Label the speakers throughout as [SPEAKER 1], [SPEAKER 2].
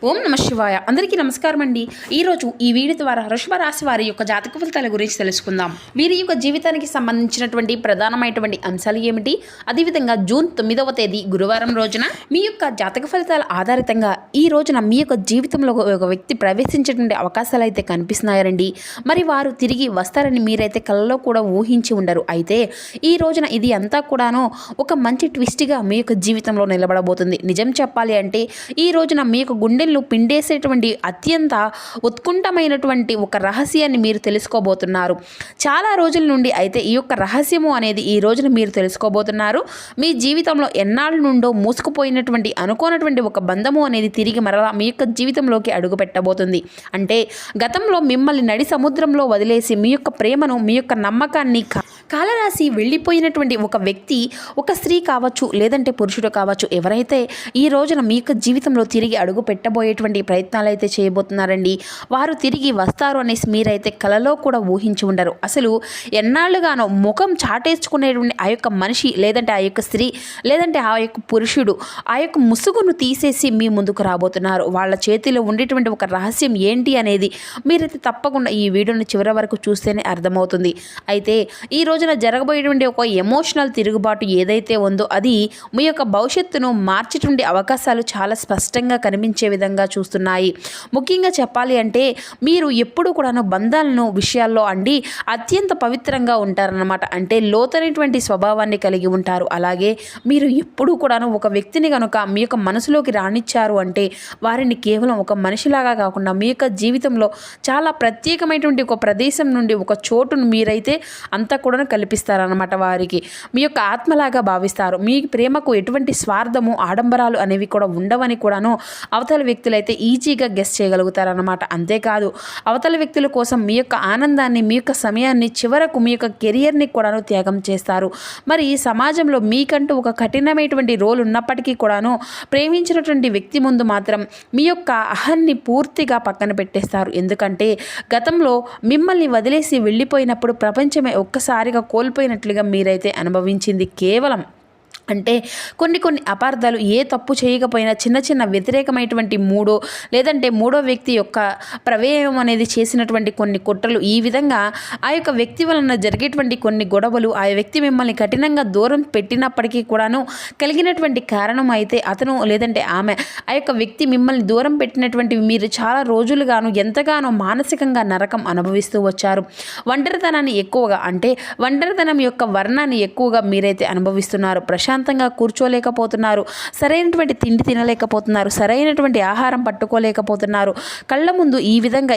[SPEAKER 1] ఓం నమ శివాయ. అందరికీ నమస్కారం అండి. ఈరోజు ఈ వీడియో ద్వారా వృషభ రాశి వారి యొక్క జాతక ఫలితాల గురించి తెలుసుకుందాం. వీరి యొక్క జీవితానికి సంబంధించినటువంటి ప్రధానమైనటువంటి అంశాలు ఏమిటి, అదేవిధంగా జూన్ 9వ తేదీ గురువారం రోజున మీ యొక్క జాతక ఫలితాల ఆధారితంగా ఈ రోజున మీ యొక్క జీవితంలో ఒక వ్యక్తి ప్రవేశించేటువంటి అవకాశాలు అయితే కనిపిస్తున్నాయండి. మరి వారు తిరిగి వస్తారని మీరైతే కళ్ళలో కూడా ఊహించి ఉండరు. అయితే ఈ రోజున ఇది అంతా కూడాను ఒక మంచి ట్విస్ట్గా మీ యొక్క జీవితంలో నిలబడబోతుంది. నిజం చెప్పాలి అంటే ఈ రోజున మీ యొక్క గుండెల్లో పిండేసేటువంటి అత్యంత ఉత్కంఠమైనటువంటి ఒక రహస్యాన్ని మీరు తెలుసుకోబోతున్నారు. చాలా రోజుల నుండి అయితే ఈ యొక్క రహస్యము అనేది ఈ రోజున మీరు తెలుసుకోబోతున్నారు. మీ జీవితంలో ఎన్నాళ్ళ నుండో మూసుకుపోయినటువంటి అనుకోనటువంటి ఒక బంధము అనేది తిరిగి మరలా మీ యొక్క జీవితంలోకి అడుగు పెట్టబోతుంది. అంటే గతంలో మిమ్మల్ని నడి సముద్రంలో వదిలేసి మీ యొక్క ప్రేమను, మీ యొక్క నమ్మకాన్ని కాలరాసి వెళ్ళిపోయినటువంటి ఒక వ్యక్తి, ఒక స్త్రీ కావచ్చు, లేదంటే పురుషుడు కావచ్చు, ఎవరైతే ఈ రోజున మీ యొక్క జీవితంలో తిరిగి అడుగు పెట్టబోయేటువంటి ప్రయత్నాలు అయితే చేయబోతున్నారండి. వారు తిరిగి వస్తారు అనేసి మీరైతే కలలో కూడా ఊహించి ఉండరు. అసలు ఎన్నాళ్ళుగానో ముఖం చాటేసుకునేటువంటి ఆ యొక్క మనిషి, లేదంటే ఆ యొక్క స్త్రీ, లేదంటే ఆ యొక్క పురుషుడు ఆ యొక్క ముసుగును తీసేసి మీ ముందుకు రాబోతున్నారు. వాళ్ళ చేతిలో ఉండేటువంటి ఒక రహస్యం ఏంటి అనేది మీరైతే తప్పకుండా ఈ వీడియోని చివరి వరకు చూస్తేనే అర్థమవుతుంది. అయితే ఈ రోజున జరగబోయేటువంటి ఒక ఎమోషనల్ తిరుగుబాటు ఏదైతే ఉందో అది మీ యొక్క భవిష్యత్తును మార్చేటువంటి అవకాశాలు చాలా స్పష్టంగా కనిపించే విధంగా చూస్తున్నాయి. ముఖ్యంగా చెప్పాలి అంటే మీరు ఎప్పుడు కూడాను బంధాలను విషయాల్లో అండి అత్యంత పవిత్రంగా ఉంటారన్నమాట. అంటే లోతైనటువంటి స్వభావాన్ని కలిగి ఉంటారు. అలాగే మీరు ఎప్పుడు కూడాను ఒక వ్యక్తిని కనుక మీ యొక్క మనసులోకి రానిచ్చారు అంటే వారిని కేవలం ఒక మనిషిలాగా కాకుండా మీ యొక్క జీవితంలో చాలా ప్రత్యేకమైనటువంటి ఒక ప్రదేశం నుండి ఒక చోటును మీరైతే అంతా కూడా కల్పిస్తారన్నమాట. వారికి మీ యొక్క ఆత్మలాగా భావిస్తారు. మీ ప్రేమకు ఎటువంటి స్వార్థము, ఆడంబరాలు అనేవి కూడా ఉండవని కూడాను అవతల వ్యక్తులైతే ఈజీగా గెస్ చేయగలుగుతారన్నమాట. అంతేకాదు అవతల వ్యక్తుల కోసం మీ యొక్క ఆనందాన్ని, మీ యొక్క సమయాన్ని, చివరకు మీ యొక్క కెరియర్ని కూడాను త్యాగం చేస్తారు. మరి ఈ సమాజంలో మీకంటూ ఒక కఠినమైనటువంటి రోల్ ఉన్నప్పటికీ కూడాను ప్రేమించినటువంటి వ్యక్తి ముందు మాత్రం మీ యొక్క అహాన్ని పూర్తిగా పక్కన పెట్టేస్తారు. ఎందుకంటే గతంలో మిమ్మల్ని వదిలేసి వెళ్ళిపోయినప్పుడు ప్రపంచమే ఒక్కసారిగా కోల్పోయినట్లుగా మీరైతే అనుభవించింది. కేవలం అంటే కొన్ని అపార్థాలు, ఏ తప్పు చేయకపోయినా చిన్న చిన్న వ్యతిరేకమైనటువంటి లేదంటే మూడో వ్యక్తి యొక్క ప్రమేయం అనేది చేసినటువంటి కొన్ని కుట్రలు, ఈ విధంగా ఆ యొక్క వ్యక్తి వలన జరిగేటువంటి కొన్ని గొడవలు, ఆ వ్యక్తి మిమ్మల్ని కఠినంగా దూరం పెట్టినప్పటికీ కూడాను కలిగినటువంటి కారణం అయితే అతను లేదంటే ఆమె, ఆ యొక్క వ్యక్తి మిమ్మల్ని దూరం పెట్టినటువంటి మీరు చాలా రోజులుగాను ఎంతగానో మానసికంగా నరకం అనుభవిస్తూ వచ్చారు. ఒంటరితనాన్ని ఎక్కువగా, అంటే ఒంటరితనం యొక్క వర్ణాన్ని ఎక్కువగా మీరైతే అనుభవిస్తున్నారు. ప్రశాంతంగా కూర్చోలేకపోతున్నారు, సరైనటువంటి తిండి తినలేకపోతున్నారు, సరైనటువంటి ఆహారం పట్టుకోలేకపోతున్నారు. కళ్ళ ముందు ఈ విధంగా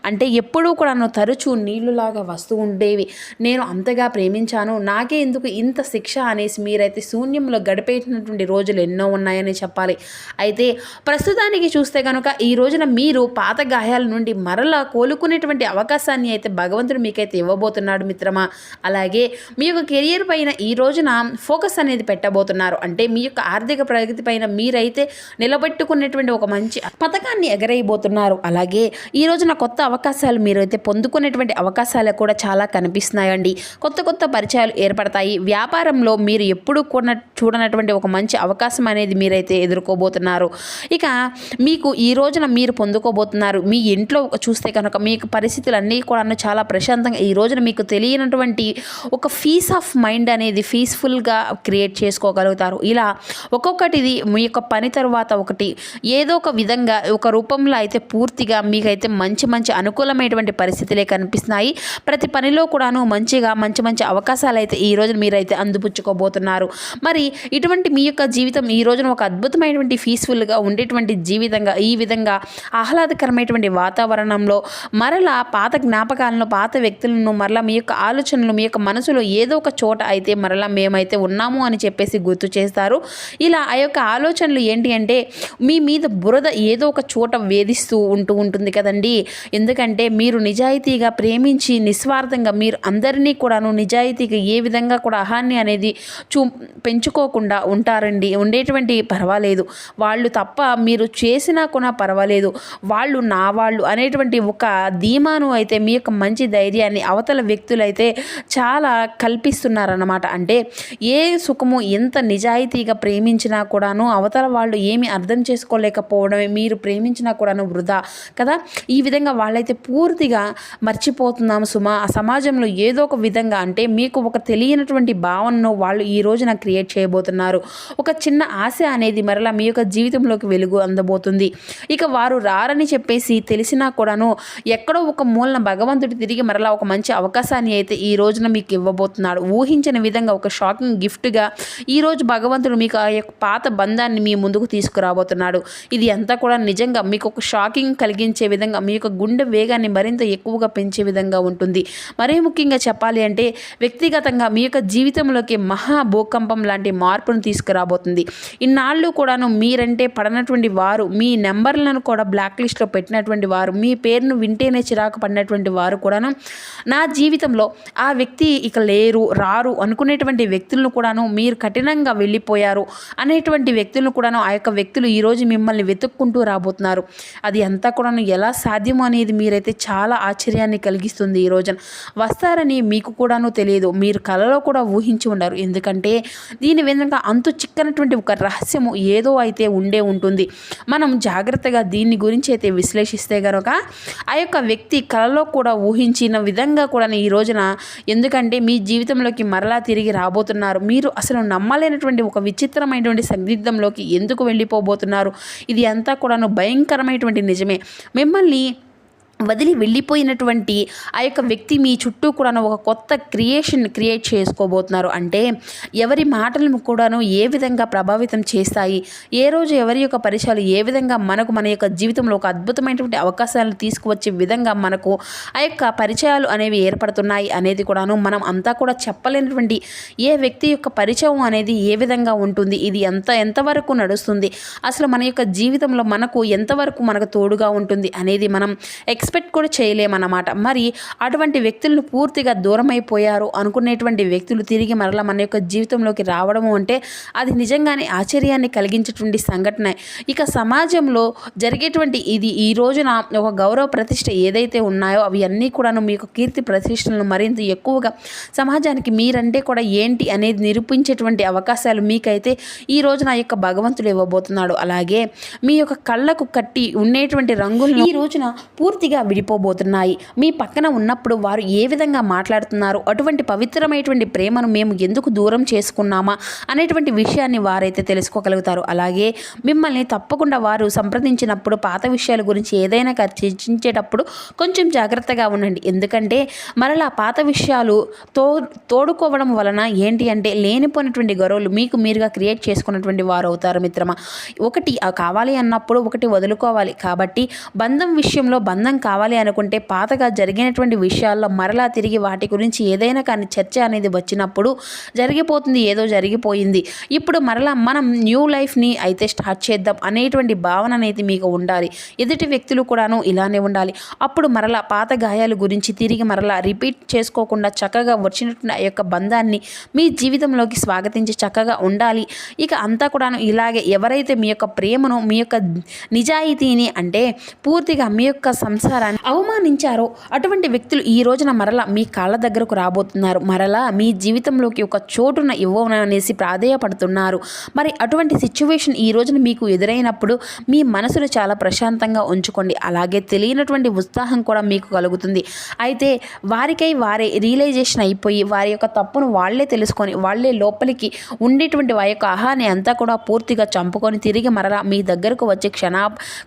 [SPEAKER 1] అంటే ఎప్పుడూ కూడా తరచూ నీళ్లులాగా వస్తూ ఉండేవి. నేను అంతగా ప్రేమించాను, నాకే ఎందుకు ఇంత శిక్ష అనేసి మీరైతే శూన్యంలో గడిపేసినటువంటి రోజులు ఎన్నో ఉన్నాయని చెప్పాలి. అయితే ప్రస్తుతానికి చూస్తే కనుక ఈ రోజున మీరు పాత గాయాల నుండి మరలా కోలుకునేటువంటి అవకాశాన్ని అయితే భగవంతుడు మీకైతే ఇవ్వబోతున్నాడు మిత్రమా. అలాగే మీ యొక్క కెరియర్ పైన ఈ రోజున ఫోకస్ అనేది పెట్టబోతున్నారు. అంటే మీ యొక్క ఆర్థిక ప్రగతి పైన మీరైతే నిలబెట్టుకునేటువంటి ఒక మంచి పథకాన్ని ఎగరేయబోతున్నారు. అలాగే ఈ రోజున కొత్త అవకాశాలు మీరైతే పొందుకునేటువంటి అవకాశాలు కూడా చాలా కనిపిస్తున్నాయండి. కొత్త పరిచయాలు ఏర్పడతాయి. వ్యాపారంలో మీరు ఎప్పుడు కూడా చూడనటువంటి ఒక మంచి అవకాశం అనేది మీరైతే ఎదుర్కోబోతున్నారు. ఇక మీకు ఈ రోజున మీరు పొందుకోబోతున్నారు. మీ ఇంట్లో చూస్తే కనుక మీకు పరిస్థితులన్నీ కూడా చాలా ప్రశాంతంగా, ఈ రోజున మీకు తెలియనటువంటి ఒక పీస్ ఆఫ్ మైండ్ అనేది పీస్ఫుల్గా క్రియేట్ చేసుకోగలుగుతారు. ఇలా ఒక్కొక్కటిది మీ యొక్క పని తర్వాత ఒకటి ఏదో ఒక విధంగా ఒక రూపంలో అయితే పూర్తిగా మీకైతే మంచి అనుకూలమైనటువంటి పరిస్థితులే కనిపిస్తున్నాయి. ప్రతి పనిలో కూడాను మంచి అవకాశాలు అయితే ఈ రోజు మీరైతే అందిపుచ్చుకోబోతున్నారు. మరి ఇటువంటి మీ యొక్క జీవితం ఈ రోజున ఒక అద్భుతమైనటువంటి పీస్ఫుల్గా ఉండేటువంటి జీవితంగా, ఈ విధంగా ఆహ్లాదకరమైనటువంటి వాతావరణంలో మరలా పాత జ్ఞాపకాలను, పాత వ్యక్తులను, మరలా మీ యొక్క ఆలోచనలు, మీ యొక్క మనసులో ఏదో ఒక చోట అయితే మరలా మేమైతే ఉన్నాము అని చెప్పేసి గుర్తు చేస్తారు. ఇలా ఆ యొక్క ఆలోచనలు ఏంటి అంటే మీ మీద బురద ఏదో ఒక చోట వేధిస్తూ ఉంటుంది కదండి. ఎందుకంటే మీరు నిజాయితీగా ప్రేమించి నిస్వార్థంగా మీరు అందరినీ కూడాను నిజాయితీగా ఏ విధంగా కూడా అహాన్ని అనేది పెంచుకోకుండా ఉంటారండి. ఉండేటువంటి పర్వాలేదు, వాళ్ళు తప్ప మీరు చేసినా కూడా పర్వాలేదు, వాళ్ళు నా వాళ్ళు అనేటువంటి ఒక ధీమాను అయితే మీ యొక్క మంచి ధైర్యాన్ని అవతల వ్యక్తులైతే చాలా కల్పిస్తున్నారన్నమాట. అంటే ఏ సుఖ సుఖము ఎంత నిజాయితీగా ప్రేమించినా కూడాను అవతల వాళ్ళు ఏమి అర్థం చేసుకోలేకపోవడమే, మీరు ప్రేమించినా కూడాను వృధా కదా. ఈ విధంగా వాళ్ళైతే పూర్తిగా మర్చిపోతున్నాము సుమా. ఆ సమాజంలో ఏదో ఒక విధంగా అంటే మీకు ఒక తెలియనటువంటి భావనను వాళ్ళు ఈ రోజున క్రియేట్ చేయబోతున్నారు. ఒక చిన్న ఆశ అనేది మరలా మీ యొక్క జీవితంలోకి వెలుగు అందబోతుంది. ఇక వారు రారని చెప్పేసి తెలిసినా కూడాను ఎక్కడో ఒక మూలన భగవంతుడు తిరిగి మరలా ఒక మంచి అవకాశాన్ని అయితే ఈ రోజున మీకు ఇవ్వబోతున్నాడు. ఊహించని విధంగా ఒక షాకింగ్ గిఫ్ట్గా ఈరోజు భగవంతుడు మీకు ఆ యొక్క పాత బంధాన్ని మీ ముందుకు తీసుకురాబోతున్నాడు. ఇది అంతా కూడా నిజంగా మీకు ఒక షాకింగ్ కలిగించే విధంగా మీ యొక్క గుండె వేగాన్ని మరింత ఎక్కువగా పెంచే విధంగా ఉంటుంది. మరీ ముఖ్యంగా చెప్పాలి అంటే వ్యక్తిగతంగా మీ యొక్క జీవితంలోకి మహా భూకంపం లాంటి మార్పును తీసుకురాబోతుంది. ఇన్నాళ్ళు కూడాను మీరంటే పడనటువంటి వారు, మీ నెంబర్లను కూడా బ్లాక్ లిస్ట్లో పెట్టినటువంటి వారు, మీ పేరును వింటేనే చిరాకు పడినటువంటి వారు కూడాను నా జీవితంలో ఆ వ్యక్తి ఇక లేరు రారు అనుకునేటువంటి వ్యక్తులను కూడాను మీరు కఠినంగా వెళ్ళిపోయారు అనేటువంటి వ్యక్తులను కూడాను ఆ యొక్క వ్యక్తులు ఈరోజు మిమ్మల్ని వెతుక్కుంటూ రాబోతున్నారు. అది అంతా కూడాను ఎలా సాధ్యమో అనేది మీరైతే చాలా ఆశ్చర్యాన్ని కలిగిస్తుంది. ఈ రోజున వస్తారని మీకు కూడాను తెలియదు, మీరు కలలో కూడా ఊహించి ఉండరు. ఎందుకంటే దీని వెనుక అంతు చిక్కనటువంటి ఒక రహస్యము ఏదో అయితే ఉండే ఉంటుంది. మనం జాగ్రత్తగా దీన్ని గురించి అయితే విశ్లేషిస్తే కనుక ఆ యొక్క వ్యక్తి కలలో కూడా ఊహించిన విధంగా కూడా ఈ రోజున, ఎందుకంటే మీ జీవితంలోకి మరలా తిరిగి రాబోతున్నారు. మీరు అసలు నమ్మలేనటువంటి ఒక విచిత్రమైనటువంటి సందిగ్ధంలోకి ఎందుకు వెళ్ళిపోబోతున్నారు. ఇది అంతా కూడాను భయంకరమైనటువంటి నిజమే. మిమ్మల్ని వదిలి వెళ్ళిపోయినటువంటి ఆ యొక్క వ్యక్తి మీ చుట్టూ కూడాను ఒక కొత్త క్రియేట్ చేసుకోబోతున్నారు. అంటే ఎవరి మాటలను కూడాను ఏ విధంగా ప్రభావితం చేస్తాయి, ఏ రోజు ఎవరి యొక్క పరిచయాలు ఏ విధంగా మనకు మన యొక్క జీవితంలో ఒక అద్భుతమైనటువంటి అవకాశాలను తీసుకువచ్చే విధంగా మనకు ఆ యొక్క పరిచయాలు అనేవి ఏర్పడుతున్నాయి అనేది కూడాను మనం అంతా కూడా చెప్పలేనటువంటి ఏ వ్యక్తి యొక్క పరిచయం అనేది ఏ విధంగా ఉంటుంది, ఇది ఎంతవరకు నడుస్తుంది, అసలు మన యొక్క జీవితంలో మనకు ఎంతవరకు మనకు తోడుగా ఉంటుంది అనేది మనం ఎక్స్పెక్ట్ కూడా చేయలేమన్నమాట. మరి అటువంటి వ్యక్తులను పూర్తిగా దూరం అయిపోయారు అనుకునేటువంటి వ్యక్తులు తిరిగి మరలా మన యొక్క జీవితంలోకి రావడము అంటే అది నిజంగానే ఆశ్చర్యాన్ని కలిగించేటువంటి సంఘటన. ఇక సమాజంలో జరిగేటువంటి ఇది ఈ రోజున ఒక గౌరవ ప్రతిష్ట ఏదైతే ఉన్నాయో అవి అన్నీ కూడాను మీకు కీర్తి ప్రతిష్టలను మరింత ఎక్కువగా సమాజానికి మీరంటే కూడా ఏంటి అనేది నిరూపించేటువంటి అవకాశాలు మీకైతే ఈ రోజున యొక్క భగవంతుడు ఇవ్వబోతున్నాడు. అలాగే మీ యొక్క కళ్ళకు కట్టి ఉండేటువంటి రంగులు ఈ రోజున పూర్తిగా విడిపోబోతున్నాయి. మీ పక్కన ఉన్నప్పుడు వారు ఏ విధంగా మాట్లాడుతున్నారు, అటువంటి పవిత్రమైనటువంటి ప్రేమను మేము ఎందుకు దూరం చేసుకున్నామా అనేటువంటి విషయాన్ని వారైతే తెలుసుకోగలుగుతారు. అలాగే మిమ్మల్ని తప్పకుండా వారు సంప్రదించినప్పుడు పాత విషయాల గురించి ఏదైనా చర్చించేటప్పుడు కొంచెం జాగ్రత్తగా ఉండండి. ఎందుకంటే మరలా పాత విషయాలు తోడుకోవడం వలన ఏంటి అంటే లేనిపోయినటువంటి గొడవలు మీకు మీరుగా క్రియేట్ చేసుకున్నటువంటి వారు అవుతారు మిత్రమా. ఒకటి కావాలి అన్నప్పుడు ఒకటి వదులుకోవాలి. కాబట్టి బంధం విషయంలో బంధం కావాలి అనుకుంటే పాతగా జరిగినటువంటి విషయాల్లో మరలా తిరిగి వాటి గురించి ఏదైనా కానీ చర్చ అనేది వచ్చినప్పుడు జరిగిపోతుంది, ఏదో జరిగిపోయింది, ఇప్పుడు మరలా మనం న్యూ లైఫ్ని అయితే స్టార్ట్ చేద్దాం అనేటువంటి భావన అనేది మీకు ఉండాలి. ఎదుటి వ్యక్తులు కూడాను ఇలానే ఉండాలి. అప్పుడు మరలా పాత గాయాల గురించి తిరిగి మరలా రిపీట్ చేసుకోకుండా చక్కగా వచ్చినటువంటి ఆ యొక్క బంధాన్ని మీ జీవితంలోకి స్వాగతించి చక్కగా ఉండాలి. ఇక అంతా కూడాను ఇలాగే ఎవరైతే మీ యొక్క ప్రేమను మీ యొక్క నిజాయితీని అంటే పూర్తిగా మీ యొక్క సంసారాన్ని అవమానించారో అటువంటి వ్యక్తులు ఈ రోజున మరలా మీ కాళ్ళ దగ్గరకు రాబోతున్నారు. మరలా మీ జీవితంలోకి ఒక చోటున ఇవ్వననేసి ప్రాధేయపడుతున్నారు. మరి అటువంటి సిచ్యువేషన్ ఈ రోజున మీకు ఎదురైనప్పుడు మీ మనసును చాలా ప్రశాంతంగా ఉంచుకోండి. అలాగే తెలియనటువంటి ఉత్సాహం కూడా మీకు కలుగుతుంది. అయితే వారికై వారే రియలైజేషన్ అయిపోయి వారి యొక్క తప్పును వాళ్ళే తెలుసుకొని వాళ్ళే లోపలికి ఉండేటువంటి వారి యొక్క ఆహాన్ని అంతా కూడా పూర్తిగా చంపుకొని తిరిగి మరలా మీ దగ్గరకు వచ్చి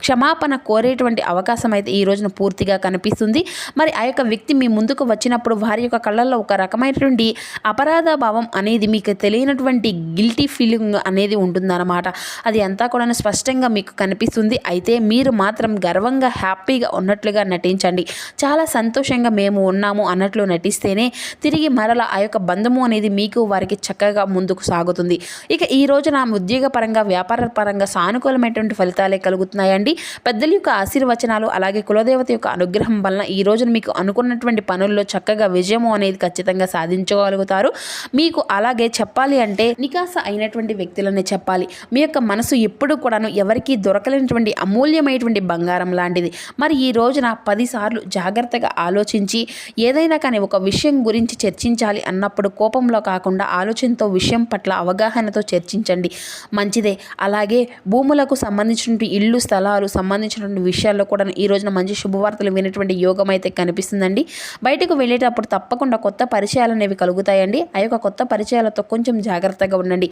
[SPEAKER 1] క్షమాపణ కోరేటువంటి అవకాశం అయితే ఈ రోజున పూర్తిగా కనిపిస్తుంది. మరి ఆ యొక్క వ్యక్తి మీ ముందుకు వచ్చినప్పుడు వారి యొక్క కళ్ళల్లో ఒక రకమైనటువంటి అపరాధ భావం అనేది మీకు తెలియనటువంటి గిల్టీ ఫీలింగ్ అనేది ఉంటుందన్నమాట. అది అంతా కూడా స్పష్టంగా మీకు కనిపిస్తుంది. అయితే మీరు మాత్రం గర్వంగా హ్యాపీగా ఉన్నట్లుగా నటించండి. చాలా సంతోషంగా మేము ఉన్నాము అన్నట్లు నటిస్తేనే తిరిగి మరలా ఆ యొక్క బంధము అనేది మీకు వారికి చక్కగా ముందుకు సాగుతుంది. ఇక ఈ రోజున ఉద్యోగపరంగా వ్యాపార పరంగా సానుకూలమైనటువంటి ఫలితాలే కలుగుతున్నాయండి. పెద్దల యొక్క ఆశీర్వచనాలు అలాగే కులదేవ గ్రామదేవత యొక్క అనుగ్రహం వలన ఈ రోజున మీకు అనుకున్నటువంటి పనుల్లో చక్కగా విజయము అనేది ఖచ్చితంగా సాధించగలుగుతారు. మీకు అలాగే చెప్పాలి అంటే నికాస అయినటువంటి వ్యక్తులనే చెప్పాలి. మీ యొక్క మనసు ఎప్పుడు కూడాను ఎవరికీ దొరకలేనటువంటి అమూల్యమైనటువంటి బంగారం లాంటిది. మరి ఈ రోజున 10 సార్లు జాగ్రత్తగా ఆలోచించి ఏదైనా కానీ ఒక విషయం గురించి చర్చించాలి అన్నప్పుడు కోపంలో కాకుండా ఆలోచనతో విషయం పట్ల అవగాహనతో చర్చించండి, మంచిదే. అలాగే భూములకు సంబంధించినటువంటి ఇల్లు స్థలాలు సంబంధించినటువంటి విషయాల్లో కూడా ఈ రోజున మంచి శుభవార్తలు వినేటువంటి యోగం అయితే కనిపిస్తుందండి. బయటకు వెళ్ళేటప్పుడు తప్పకుండా కొత్త పరిచయాలు అనేవి కలుగుతాయండి. ఆ యొక్క కొత్త పరిచయాలతో కొంచెం జాగ్రత్తగా ఉండండి.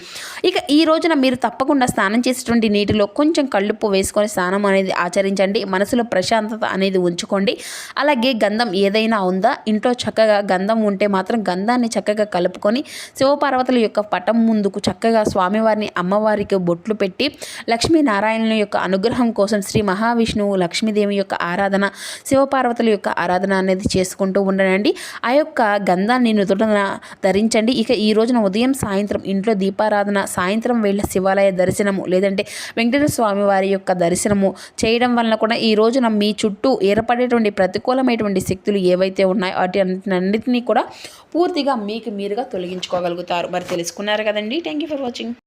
[SPEAKER 1] ఇక ఈ రోజున మీరు తప్పకుండా స్నానం చేసేటువంటి నీటిలో కొంచెం కళ్ళుప్పు వేసుకొని స్నానం అనేది ఆచరించండి. మనసులో ప్రశాంతత అనేది ఉంచుకోండి. అలాగే గంధం ఏదైనా ఉందా ఇంట్లో, చక్కగా గంధం ఉంటే మాత్రం గంధాన్ని చక్కగా కలుపుకొని శివపార్వతుల యొక్క పటం ముందుకు చక్కగా స్వామివారిని అమ్మవారికి బొట్లు పెట్టి లక్ష్మీనారాయణుల యొక్క అనుగ్రహం కోసం శ్రీ మహావిష్ణువు లక్ష్మీదేవి యొక్క ఆరాధన, శివపార్వతుల యొక్క ఆరాధన అనేది చేసుకుంటూ ఉండనండి. ఆ యొక్క గంధాన్ని నుదుటన ధరించండి. ఇక ఈ రోజున ఉదయం సాయంత్రం ఇంట్లో దీపారాధన, సాయంత్రం వేళ శివాలయ దర్శనము లేదంటే వెంకటేశ్వర స్వామి వారి యొక్క దర్శనము చేయడం వలన కూడా ఈ రోజున మీ చుట్టూ ఏర్పడేటువంటి ప్రతికూలమైనటువంటి శక్తులు ఏవైతే ఉన్నాయో వాటి అన్నింటినీ కూడా పూర్తిగా మీకు మీరుగా తొలగించుకోగలుగుతారు. మరి తెలుసుకున్నారు కదండి. Thank you for watching.